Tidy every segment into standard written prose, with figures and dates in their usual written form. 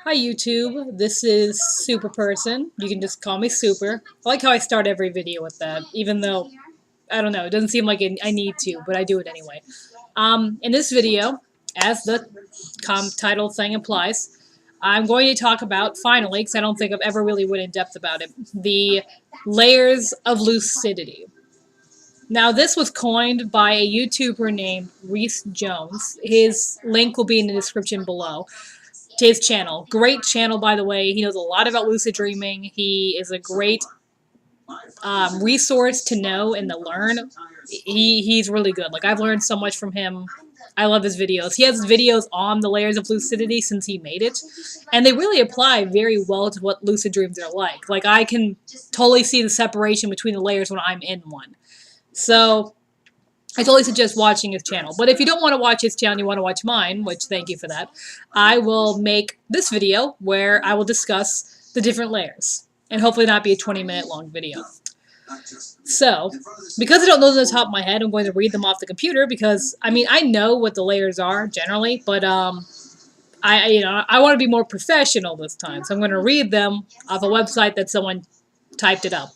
Hi YouTube, this is Super Person. You can just call me Super. I like how I start every video with that, even though, I don't know, it doesn't seem like I need to, but I do it anyway. In this video, as the title thing implies, I'm going to talk about, finally, because I don't think I've ever really went in depth about it, the layers of lucidity. Now, this was coined by a YouTuber named Reese Jones. His link will be in the description below to his channel. Great channel, by the way. He knows a lot about lucid dreaming. He is a great resource to know and to learn. He's really good. Like, I've learned so much from him. I love his videos. He has videos on the layers of lucidity since he made it, and they really apply very well to what lucid dreams are like. Like, I can totally see the separation between the layers when I'm in one. So I totally suggest watching his channel. But if you don't want to watch his channel, you want to watch mine, which thank you for that, I will make this video where I will discuss the different layers. And hopefully not be a 20-minute long video. So, because I don't know them off the top of my head, I'm going to read them off the computer because, I mean, I know what the layers are generally, but I want to be more professional this time. So I'm going to read them off a website that someone typed it up.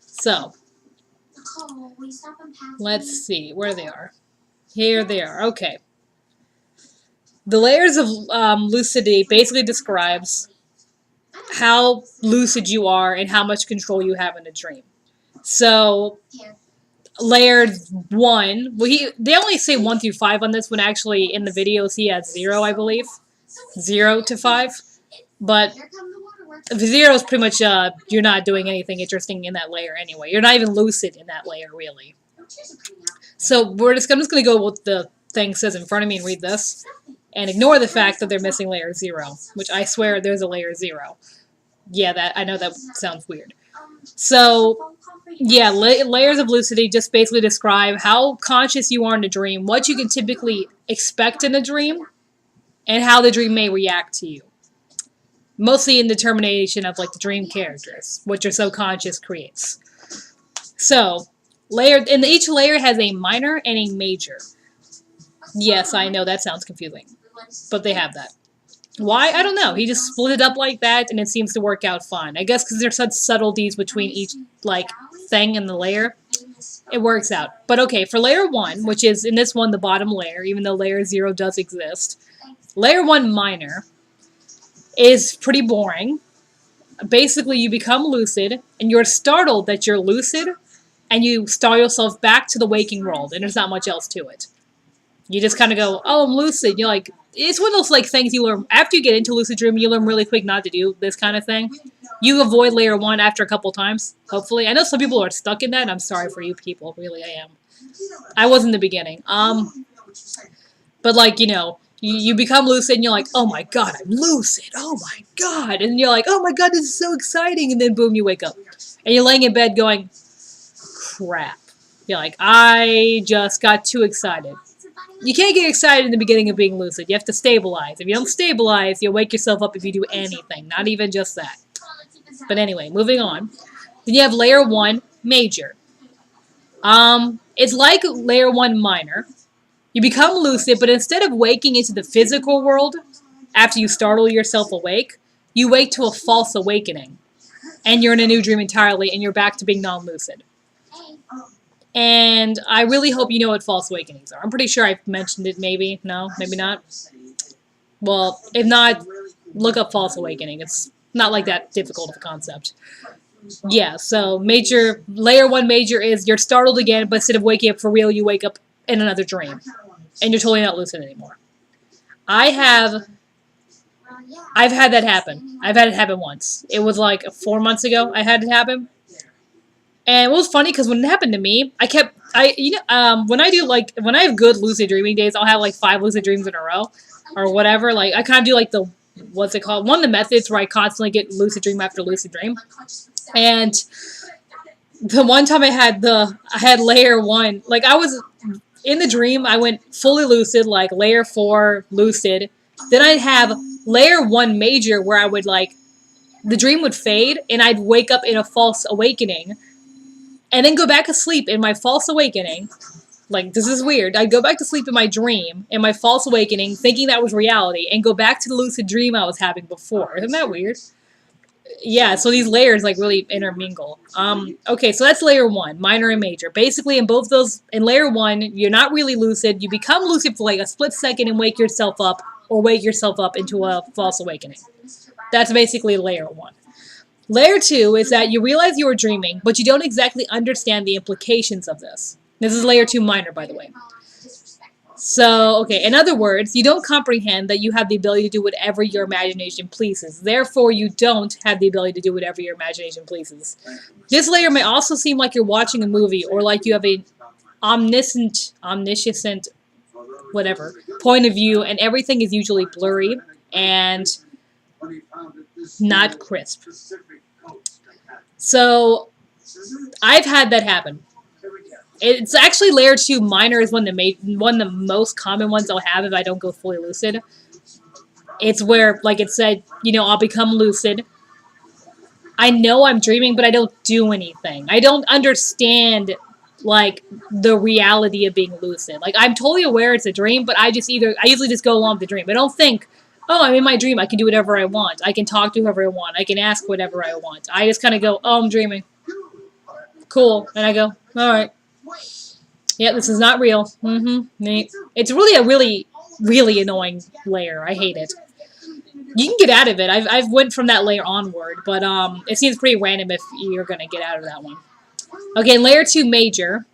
So, let's see where they are. Here they are. Okay. The layers of lucidity basically describes how lucid you are and how much control you have in a dream. So, layer 1, well, they only say 1 through 5 on this one. Actually, in the videos, he has 0, I believe. 0 to 5. But 0 is pretty much, you're not doing anything interesting in that layer anyway. You're not even lucid in that layer, really. So, I'm just going to go with what the thing says in front of me and read this. And ignore the fact that they're missing layer 0. Which I swear there's a layer 0. Yeah, I know that sounds weird. So, yeah, layers of lucidity just basically describe how conscious you are in a dream, what you can typically expect in a dream, and how the dream may react to you. Mostly in determination of, like, the dream characters, what your subconscious creates. So, each layer has a minor and a major. Yes, I know that sounds confusing, but they have that. Why? I don't know. He just split it up like that, and it seems to work out fine. I guess because there's such subtleties between each, like, thing in the layer, it works out. But okay, for layer 1, which is, in this one, the bottom layer, even though layer 0 does exist, layer 1 minor is pretty boring. Basically, you become lucid, and you're startled that you're lucid, and you start yourself back to the waking world, and there's not much else to it. You just kind of go, oh, I'm lucid. You're like, it's one of those, like, things you learn. After you get into lucid dream, you learn really quick not to do this kind of thing. You avoid layer 1 after a couple times, hopefully. I know some people are stuck in that, and I'm sorry for you people. Really, I am. I was in the beginning. But, like, you know, you become lucid, and you're like, oh, my God, I'm lucid. Oh, my God. And you're like, oh, my God, this is so exciting. And then, boom, you wake up. And you're laying in bed going, crap. You're like, I just got too excited. You can't get excited in the beginning of being lucid. You have to stabilize. If you don't stabilize, you'll wake yourself up if you do anything. Not even just that. But anyway, moving on. Then you have layer 1, major. It's like layer 1, minor. You become lucid, but instead of waking into the physical world after you startle yourself awake, you wake to a false awakening. And you're in a new dream entirely, and you're back to being non-lucid. And I really hope you know what false awakenings are. I'm pretty sure I've mentioned it, maybe. No, maybe not. Well, if not, look up false awakening. It's not like that difficult of a concept. Yeah, so layer 1 major is you're startled again, but instead of waking up for real, you wake up in another dream. And you're totally not lucid anymore. I've had that happen. I've had it happen once. It was like 4 months ago I had it happen. And it was funny because when it happened to me, when I have good lucid dreaming days, I'll have like 5 lucid dreams in a row or whatever. Like, I kind of do like what's it called? One of the methods where I constantly get lucid dream after lucid dream. And the one time I had layer 1, like, I was in the dream, I went fully lucid, like layer 4 lucid. Then I'd have layer 1 major where I would, like, the dream would fade and I'd wake up in a false awakening. And then go back to sleep in my false awakening. Like, this is weird. I go back to sleep in my dream, in my false awakening, thinking that was reality, and go back to the lucid dream I was having before. Isn't that weird? Yeah, so these layers like really intermingle. Okay, so that's layer 1, minor and major. Basically, in both those, in layer 1, you're not really lucid. You become lucid for like a split second and wake yourself up, or wake yourself up into a false awakening. That's basically layer 1. Layer 2 is that you realize you were dreaming, but you don't exactly understand the implications of this. This is layer 2 minor, by the way. So, okay, in other words, you don't comprehend that you have the ability to do whatever your imagination pleases. Therefore, you don't have the ability to do whatever your imagination pleases. This layer may also seem like you're watching a movie, or like you have a omniscient, whatever, point of view, and everything is usually blurry and not crisp. So, I've had that happen. It's actually layer 2 minor is one of the most common ones I'll have if I don't go fully lucid. It's where, like it said, you know, I'll become lucid. I know I'm dreaming, but I don't do anything. I don't understand, like, the reality of being lucid. Like, I'm totally aware it's a dream, but I usually just go along with the dream. I don't think, oh, I'm in my dream, I can do whatever I want. I can talk to whoever I want. I can ask whatever I want. I just kind of go, oh, I'm dreaming. Cool. And I go, alright. Yeah, this is not real. It's really a really annoying layer. I hate it. You can get out of it. I've went from that layer onward, but it seems pretty random if you're gonna get out of that one. Okay, layer 2 major.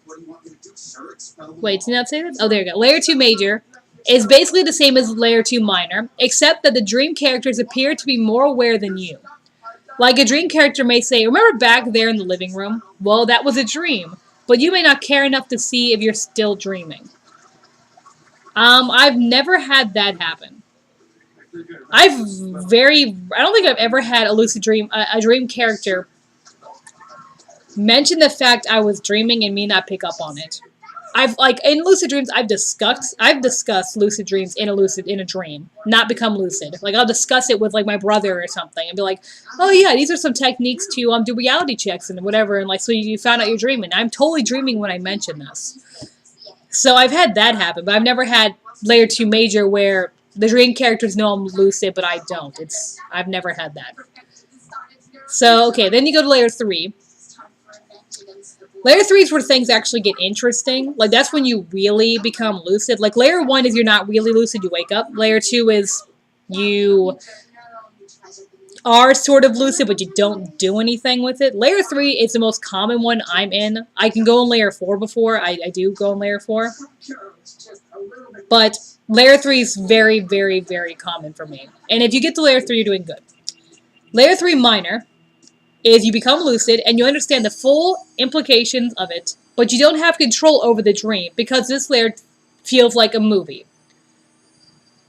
Wait, did I not say that? Oh, there you go. Layer 2 major is basically the same as layer 2 minor, except that the dream characters appear to be more aware than you. Like a dream character may say, remember back there in the living room? Well, that was a dream. But you may not care enough to see if you're still dreaming. I've never had that happen. I don't think I've ever had a lucid dream, a dream character mention the fact I was dreaming and me not pick up on it. In lucid dreams, I've discussed lucid dreams in a dream, not become lucid. Like, I'll discuss it with, like, my brother or something, and be like, oh yeah, these are some techniques to, do reality checks and whatever, and, like, so you found out you're dreaming. I'm totally dreaming when I mention this. So I've had that happen, but I've never had layer 2 major where the dream characters know I'm lucid, but I don't. I've never had that. So, okay, then you go to layer 3. Layer 3 is where things actually get interesting. Like, that's when you really become lucid. Like, layer 1 is you're not really lucid, you wake up. Layer 2 is you are sort of lucid, but you don't do anything with it. Layer 3 is the most common one I'm in. I can go in layer 4 before. I do go in layer 4. But layer 3 is very, very, very common for me. And if you get to layer 3, you're doing good. Layer 3 minor is you become lucid and you understand the full implications of it, but you don't have control over the dream because this layer feels like a movie.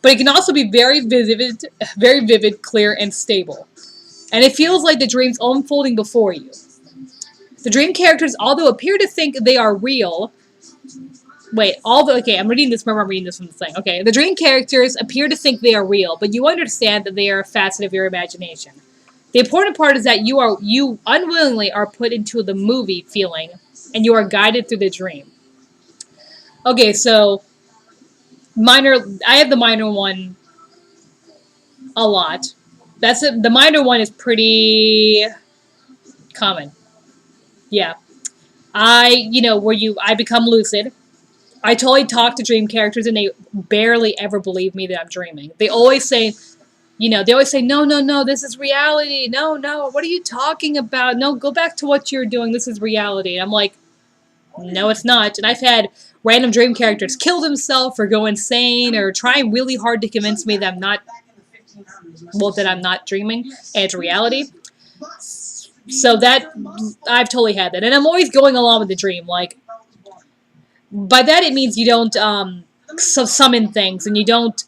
But it can also be very vivid, clear, and stable. And it feels like the dream's unfolding before you. The dream characters, although appear to think they are real... okay, I'm reading this, remember I'm reading this from the thing. Okay, the dream characters appear to think they are real, but you understand that they are a facet of your imagination. The important part is that you unwillingly are put into the movie feeling, and you are guided through the dream. Okay, so minor. I have the minor one a lot. That's it. The minor one is pretty common. Yeah, I become lucid. I totally talk to dream characters, and they barely ever believe me that I'm dreaming. They always say. No, this is reality. No, what are you talking about? No, go back to what you're doing. This is reality. And I'm like, no, it's not. And I've had random dream characters kill themselves or go insane or trying really hard to convince me that I'm not dreaming and it's reality. So I've totally had that. And I'm always going along with the dream. Like, by that it means you don't summon things and you don't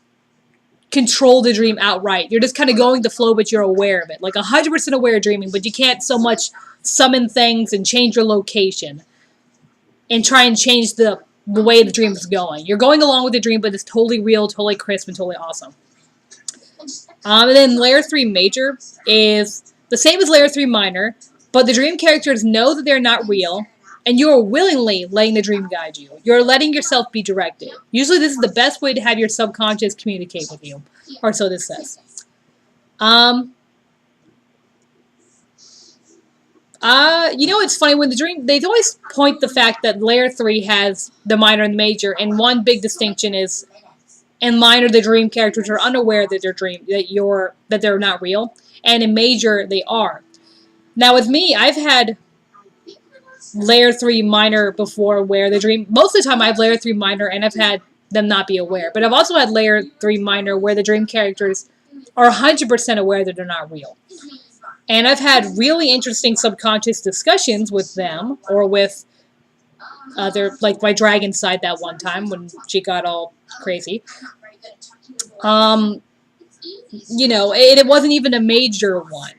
control the dream outright. You're just kind of going the flow, but you're aware of it. Like 100% aware of dreaming, but you can't so much summon things and change your location and try and change the way the dream is going. You're going along with the dream, but it's totally real, totally crisp, and totally awesome. And then layer 3 major is the same as layer 3 minor, but the dream characters know that they're not real, and you're willingly letting the dream guide you. You're letting yourself be directed. Usually this is the best way to have your subconscious communicate with you, or so this says. You know, it's funny, when the dream, they always point the fact that layer 3 has the minor and the major, and one big distinction is, in minor, the dream characters are unaware that they're not real, and in major, they are. Now with me, I've had layer 3 minor before, where the dream, most of the time I have layer 3 minor and I've had them not be aware, but I've also had layer 3 minor where the dream characters are 100% aware that they're not real. And I've had really interesting subconscious discussions with them, or with like my dragon side that one time when she got all crazy. You know, it wasn't even a major one.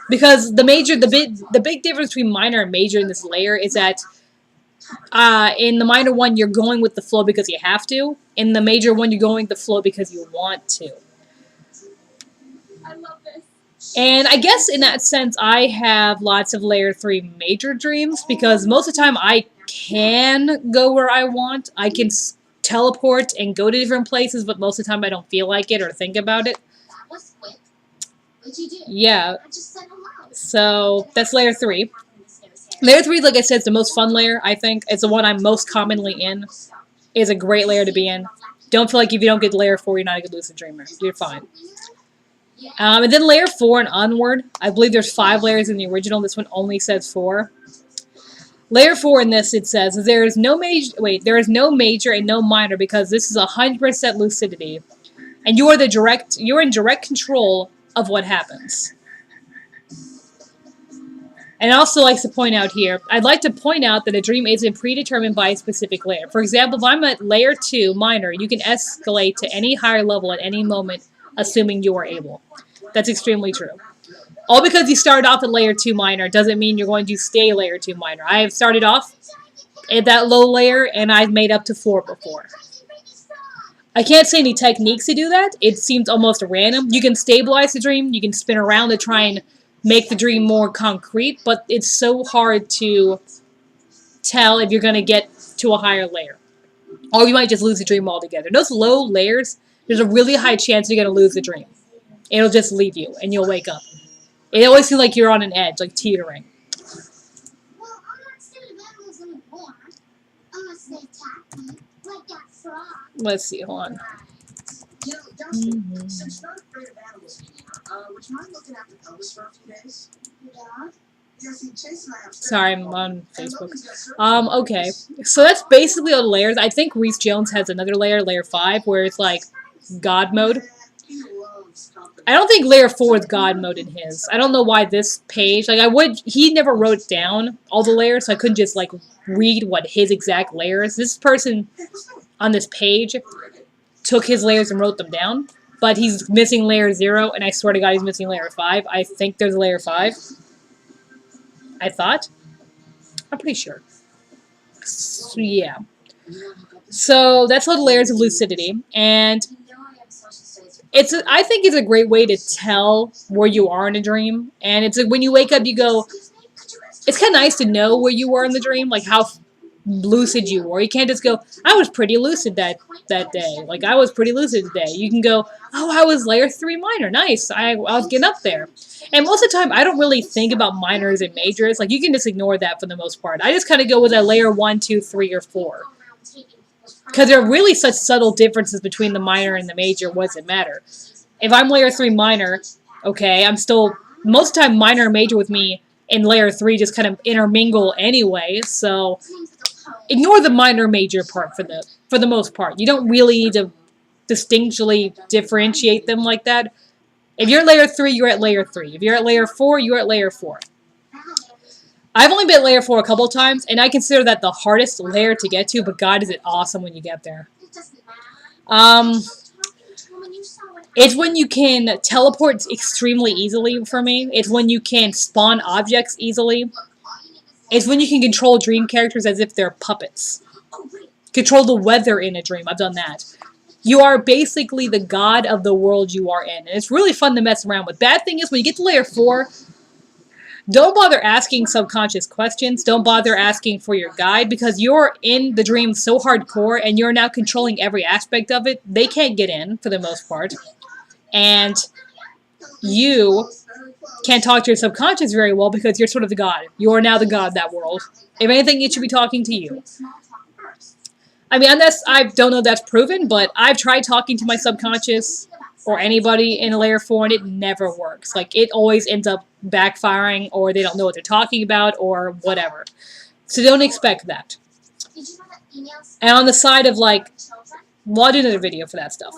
Because the big difference between minor and major in this layer is that in the minor one, you're going with the flow because you have to. In the major one, you're going with the flow because you want to. I love this. And I guess in that sense, I have lots of layer 3 major dreams, because most of the time I can go where I want. I can teleport and go to different places, but most of the time I don't feel like it or think about it. That was quick. What'd you do? Yeah. I just said hello. So that's layer 3. Layer 3, like I said, is the most fun layer, I think. It's the one I'm most commonly in. It's a great layer to be in. Don't feel like if you don't get layer 4, you're not a good lucid dreamer. You're fine. And then layer 4 and onward. I believe there's 5 layers in the original. This one only says 4. Layer 4 in this, it says, there is no major and no minor, because this is 100% lucidity. And you're in direct control of what happens. And I also like to point out here, I'd like to point out that a dream isn't predetermined by a specific layer. For example, if I'm at layer 2 minor, you can escalate to any higher level at any moment, assuming you are able. That's extremely true. All because you started off at layer 2 minor doesn't mean you're going to stay layer 2 minor. I have started off at that low layer, and I've made up to 4 before. I can't say any techniques to do that. It seems almost random. You can stabilize the dream. You can spin around to try and make the dream more concrete, but it's so hard to tell if you're going to get to a higher layer. Or you might just lose the dream altogether. Those low layers, there's a really high chance you're going to lose the dream. It'll just leave you, and you'll wake up. It always feels like you're on an edge, like teetering. Well, I'm not scared of animals anymore. Unless they attack me, like that frog. Let's see, hold on. You know, Dustin, since you're not afraid of animals anymore, would you mind looking after Elvis for a few days? Yeah. Sorry, I'm on Facebook. Okay. So that's basically all the layers. I think Reese Jones has another layer, layer 5, where it's like God mode. I don't think layer 4 is God mode in his. I don't know why this page, like he never wrote down all the layers, so I couldn't just like read what his exact layer is. This person on this page took his layers and wrote them down, but he's missing layer 0, and I swear to God he's missing layer 5. I think there's a layer 5. I thought. I'm pretty sure. So, yeah. So that's all the layers of lucidity, and I think it's a great way to tell where you are in a dream. And it's like when you wake up, you go, it's kind of nice to know where you were in the dream, like how lucid you were. You can't just go, I was pretty lucid that day. Like, I was pretty lucid today. You can go, oh, I was layer 3 minor. Nice. I was getting up there. And most of the time, I don't really think about minors and majors. Like, you can just ignore that for the most part. I just kind of go with a layer 1, 2, 3, or 4. Because there are really such subtle differences between the minor and the major. What does it matter? If I'm layer 3 minor, okay, I'm still, most of the time, minor and major with me in layer 3 just kind of intermingle anyway. So ignore the minor major part for the most part. You don't really need to distinctly differentiate them like that. If you're at layer 3, you're at layer 3. If you're at layer 4, you're at layer 4. I've only been at layer 4 a couple of times, and I consider that the hardest layer to get to, but God, is it awesome when you get there. It's when you can teleport extremely easily for me. It's when you can spawn objects easily. It's when you can control dream characters as if they're puppets. Control the weather in a dream. I've done that. You are basically the god of the world you are in. And it's really fun to mess around with. Bad thing is, when you get to layer 4, Don't bother asking subconscious questions. Don't bother asking for your guide because you're in the dream so hardcore and you're now controlling every aspect of it. They can't get in for the most part. And you can't talk to your subconscious very well because you're sort of the god. You are now the god of that world. If anything, it should be talking to you. I mean, unless I don't know if that's proven, but I've tried talking to my subconscious or anybody in a layer 4 and it never works. Like, it always ends up backfiring or they don't know what they're talking about or whatever. So don't expect that. And on the side of, like, well, I'll do another video for that stuff.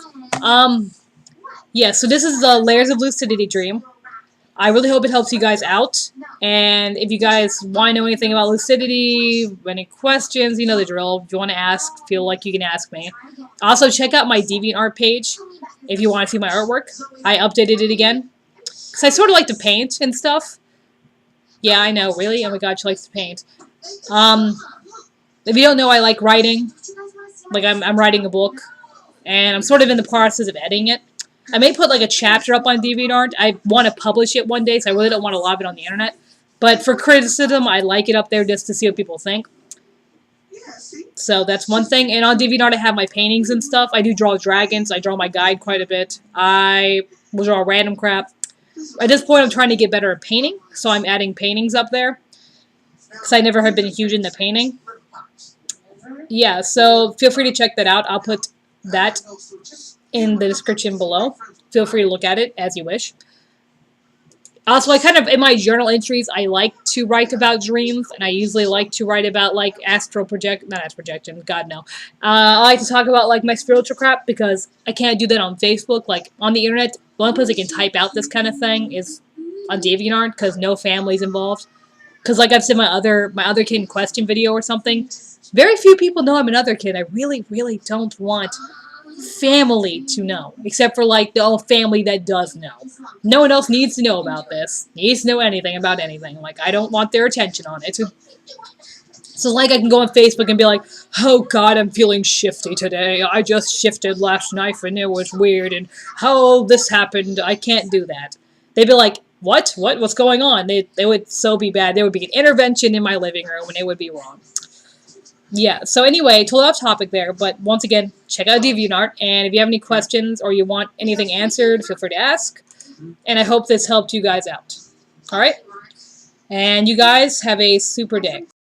Yeah, so this is the Layers of Lucidity Dream. I really hope it helps you guys out. And if you guys want to know anything about lucidity, any questions, you know the drill. If you want to ask, feel like you can ask me. Also, check out my DeviantArt page if you want to see my artwork. I updated it again. Because I sort of like to paint and stuff. Yeah, I know, really? Oh my god, she likes to paint. If you don't know, I like writing. Like, I'm writing a book. And I'm sort of in the process of editing it. I may put like a chapter up on DeviantArt. I want to publish it one day, so I really don't want to lob it on the internet. But for criticism, I like it up there just to see what people think. So that's one thing. And on DeviantArt, I have my paintings and stuff. I do draw dragons. I draw my guide quite a bit. I will draw random crap. At this point, I'm trying to get better at painting, so I'm adding paintings up there. Because I never have been huge into painting. Yeah, so feel free to check that out. I'll put that in the description below. Feel free to look at it as you wish. Also, I kind of, in my journal entries, I like to write about dreams, and I usually like to write about, like, not astral projection, God no. I like to talk about, like, my spiritual crap, because I can't do that on Facebook. Like, on the internet, the only place I can type out this kind of thing is on DeviantArt, because no family's involved. Because, like I've said in my other kid in question video or something, very few people know I'm another kid. I really, really don't want family to know, except for like the old family that does know. No one else needs to know about this. Needs to know anything about anything. Like, I don't want their attention on it. So like I can go on Facebook and be like, oh god, I'm feeling shifty today. I just shifted last night and it was weird and how this happened. I can't do that. They'd be like, what? What's going on? They would so be bad. There would be an intervention in my living room and it would be wrong. Yeah, so anyway, totally off topic there, but once again, check out DeviantArt, and if you have any questions or you want anything answered, feel free to ask, and I hope this helped you guys out. Alright? And you guys have a super day.